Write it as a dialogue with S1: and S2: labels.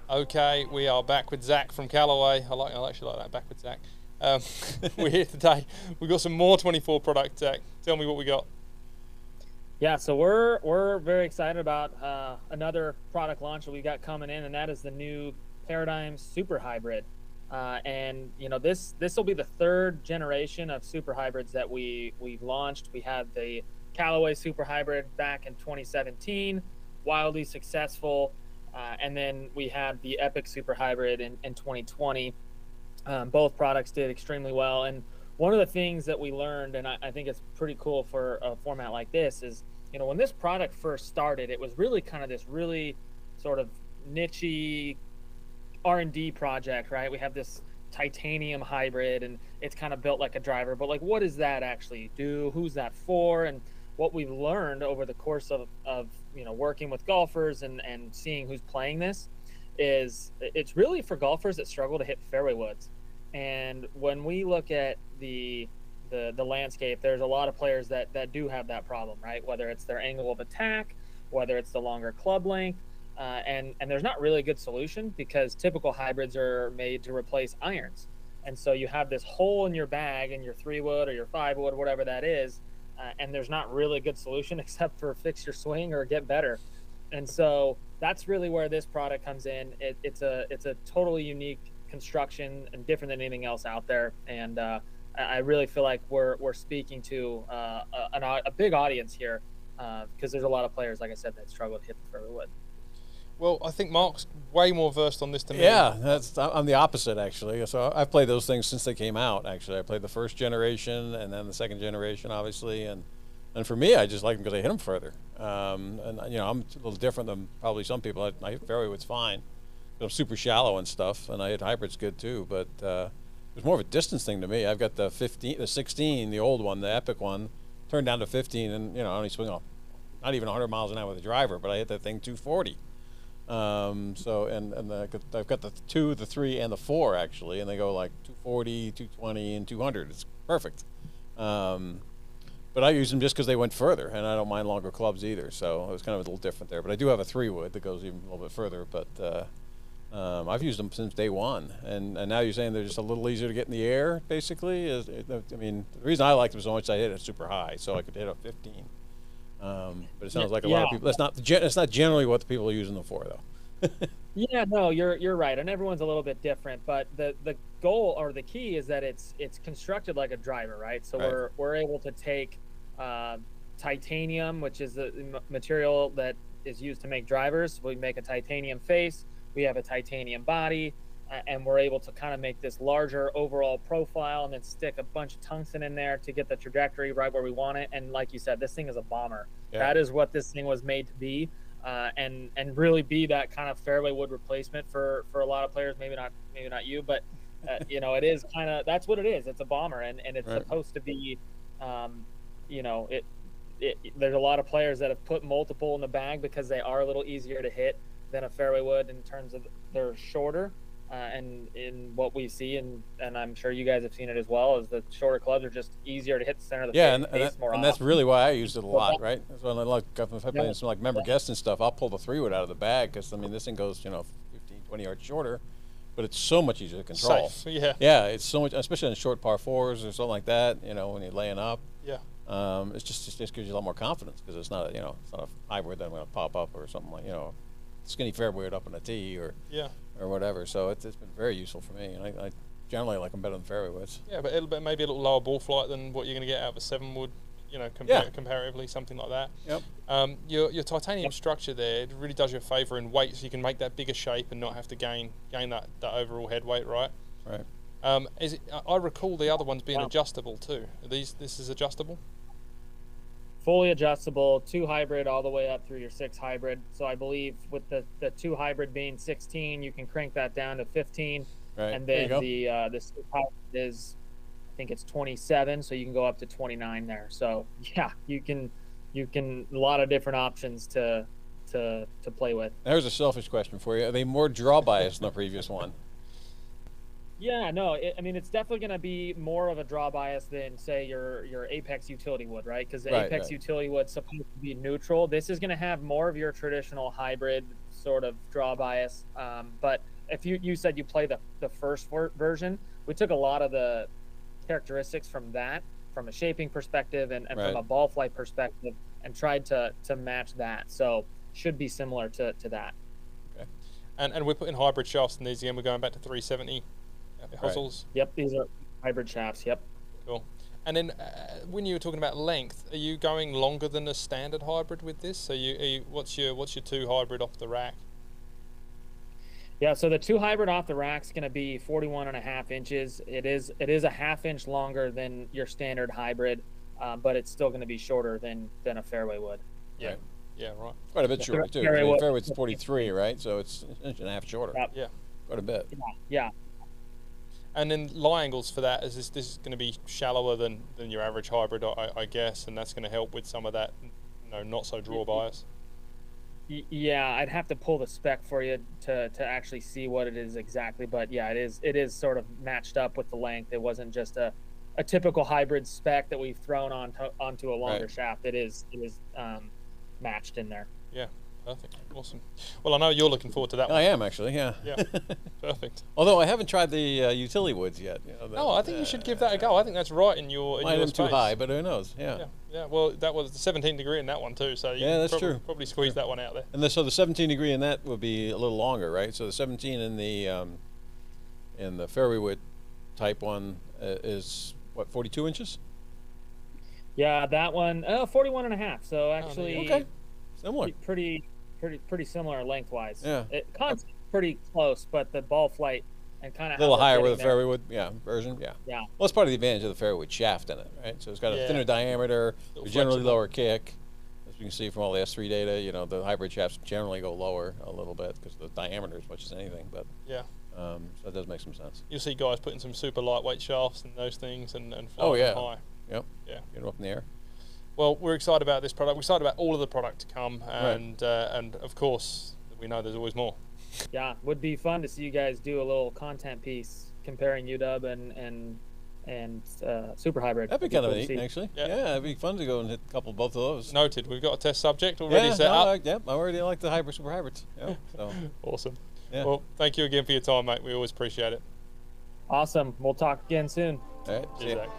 S1: Okay, we are back with Zack from Callaway. I actually like that, back with Zack. We're here today. We've got some more 24 product, Zack. Tell me what we got.
S2: Yeah, so we're very excited about another product launch that we got coming in, and that is the new Paradym Super Hybrid. And this will be the third generation of super hybrids that we've launched. We had the Callaway Super Hybrid back in 2017, wildly successful, and then we had the Epic Super Hybrid in 2020. Both products did extremely well, and one of the things that we learned, and I think it's pretty cool for a format like this, is when this product first started, it was really kind of this really sort of nichey R&D project, right? We have this titanium hybrid, and it's kind of built like a driver, but like, what does that actually do? Who's that for? And what we've learned over the course of working with golfers and seeing who's playing this is it's really for golfers that struggle to hit fairway woods. And when we look at the landscape, there's a lot of players that do have that problem, right? Whether it's their angle of attack, whether it's the longer club length, and there's not really a good solution because typical hybrids are made to replace irons. And so you have this hole in your bag in your 3-wood or your 5-wood, whatever that is, and there's not really a good solution except for fix your swing or get better. And so that's really where this product comes in. It's a totally unique construction and different than anything else out there. And I really feel like we're speaking to a big audience here because there's a lot of players, like I said, that struggle to hit the fairway wood.
S1: Well, I think Mark's way more versed on this than me.
S3: Yeah, I'm the opposite, actually. So I've played those things since they came out, actually. I played the first generation and then the second generation, obviously. And for me, I just like them because I hit them further. And, I'm a little different than probably some people. I hit fairway woods fine. I'm super shallow and stuff, and I hit hybrids good, too. But it's more of a distance thing to me. I've got the 16, the old one, the Epic one, turned down to 15, and, I only swing off not even 100 miles an hour with a driver, but I hit that thing 240. I've got the 2, the 3, and the 4 actually, and they go like 240, 220, and 200. It's perfect. But I use them just because they went further, and I don't mind longer clubs either. So it was kind of a little different there. But I do have a 3-wood that goes even a little bit further. But I've used them since day one, and now you're saying they're just a little easier to get in the air. Basically, the reason I like them so much is I hit it super high, so I could hit a 15. But it sounds like a lot of people. That's not generally what the people are using them for, though.
S2: Yeah, no, you're right, and everyone's a little bit different. But the goal or the key is that it's constructed like a driver, right? So
S3: right.
S2: we're able to take titanium, which is the material that is used to make drivers. We make a titanium face. We have a titanium body. And we're able to kind of make this larger overall profile and then stick a bunch of tungsten in there to get the trajectory right where we want it. And like you said, this thing is a bomber. Yeah. That is what this thing was made to be, and really be that kind of fairway wood replacement for a lot of players. Maybe not you, but it is kind of, that's what it is. It's a bomber, and it's right. Supposed to be, there's a lot of players that have put multiple in the bag because they are a little easier to hit than a fairway wood in terms of they're shorter. And in what we see, and I'm sure you guys have seen it as well, is the shorter clubs are just easier to hit the center of the face more often.
S3: And that's really why I used it a lot, right? That's when I like, if I play some like member guests and stuff, I'll pull the 3-wood out of the bag because this thing goes 15, 20 yards shorter, but it's so much easier to control.
S1: Safe,
S3: yeah, it's so much, especially in short par 4s or something like that. When you're laying up.
S1: Yeah.
S3: It's just gives you a lot more confidence because it's not a hybrid that I'm going to pop up or something like skinny fairway up on a tee or whatever. So it's been very useful for me, and I generally like them better than fairway woods.
S1: Yeah, but maybe a little lower ball flight than what you're going to get out of a 7-wood, comparatively, something like that.
S3: Yep.
S1: Your titanium structure there, it really does you a favour in weight, so you can make that bigger shape and not have to gain that overall head weight, right?
S3: Right.
S1: I recall the other ones being adjustable too. This is adjustable?
S2: Fully adjustable, 2 hybrid all the way up through your 6 hybrid. So I believe with the 2 hybrid being 16, you can crank that down to 15.
S3: Right.
S2: And then the 6 hybrid is, I think it's 27, so you can go up to 29 there. So yeah, you can a lot of different options to play with.
S3: There's a selfish question for you. Are they more draw bias than the previous one?
S2: Yeah, no, I mean, it's definitely going to be more of a draw bias than, say, your Apex utility wood, right? Because the
S3: Right,
S2: Apex
S3: right.
S2: utility wood's supposed to be neutral. This is going to have more of your traditional hybrid sort of draw bias. But if you said you play the first version, we took a lot of the characteristics from that, from a shaping perspective and
S3: Right.
S2: from a ball flight perspective, and tried to match that. So should be similar to that.
S1: Okay. And we're putting hybrid shafts in these again. We're going back to 370 hosels.
S2: Yep, these are hybrid shafts. Yep.
S1: Cool. And then when you were talking about length, are you going longer than a standard hybrid with this? So what's your 2 hybrid off the rack?
S2: Yeah, so the 2 hybrid off the rack is going to be 41.5 inches. It is a half-inch longer than your standard hybrid, but it's still going to be shorter than a fairway wood.
S1: Yeah.
S3: Right.
S1: Yeah, right.
S3: Quite a bit shorter too. I mean, fairway's 43, right? So it's an inch and a half shorter.
S2: Yep.
S1: Yeah.
S3: Quite a bit.
S2: Yeah.
S1: And then lie angles for that, is this is going to be shallower than your average hybrid, I guess, and that's going to help with some of that, not so draw bias.
S2: Yeah, I'd have to pull the spec for you to actually see what it is exactly, but yeah, it is sort of matched up with the length. It wasn't just a typical hybrid spec that we've thrown onto a longer shaft. It is matched in there.
S1: Yeah, perfect, awesome. Well, I know you're looking forward to that one.
S3: I am actually, yeah.
S1: Yeah, perfect.
S3: Although I haven't tried the utility woods yet.
S1: No, I think you should give that a go. I think that's right in your
S3: Mine
S1: space.
S3: too high, but who knows? Yeah.
S1: Yeah. Well, that was the 17 degree in that one too, so you
S3: that's true.
S1: Probably squeeze that one out there.
S3: And so the 17 degree in that would be a little longer, right? So the 17 in the fairway wood type one is what, 42 inches?
S2: Yeah, that one 41.5. So actually,
S3: okay, similar.
S2: Pretty similar lengthwise.
S3: Yeah,
S2: Concept's pretty close, but the ball flight and kind of
S3: a little higher with the fairway wood, version. Yeah.
S2: Yeah.
S3: Well, it's part of the advantage of the fairway wood shaft in it, right? So it's got a thinner diameter, generally
S1: flexible.
S3: lower kick. As you can see from all the S3 data, the hybrid shafts generally go lower a little bit because the diameter as much as anything. But
S1: yeah.
S3: So that does make some sense.
S1: You'll see guys putting some super lightweight shafts and those things and flying high.
S3: Yep.
S1: Yeah.
S3: Get them up in the air.
S1: Well, we're excited about this product. We're excited about all of the product to come, and of course, we know there's always more.
S2: Yeah, would be fun to see you guys do a little content piece comparing UW and Super Hybrid.
S3: That'd be kind of neat, actually.
S1: Yeah.
S3: It'd be fun to go and hit a couple both of those.
S1: Noted. We've got a test subject already set up.
S3: I already like the hybrid super hybrids. Yeah. So.
S1: Awesome.
S3: Yeah.
S1: Well, thank you again for your time, mate. We always appreciate it.
S2: Awesome. We'll talk again soon.
S3: All right.
S1: Cheers, Zach.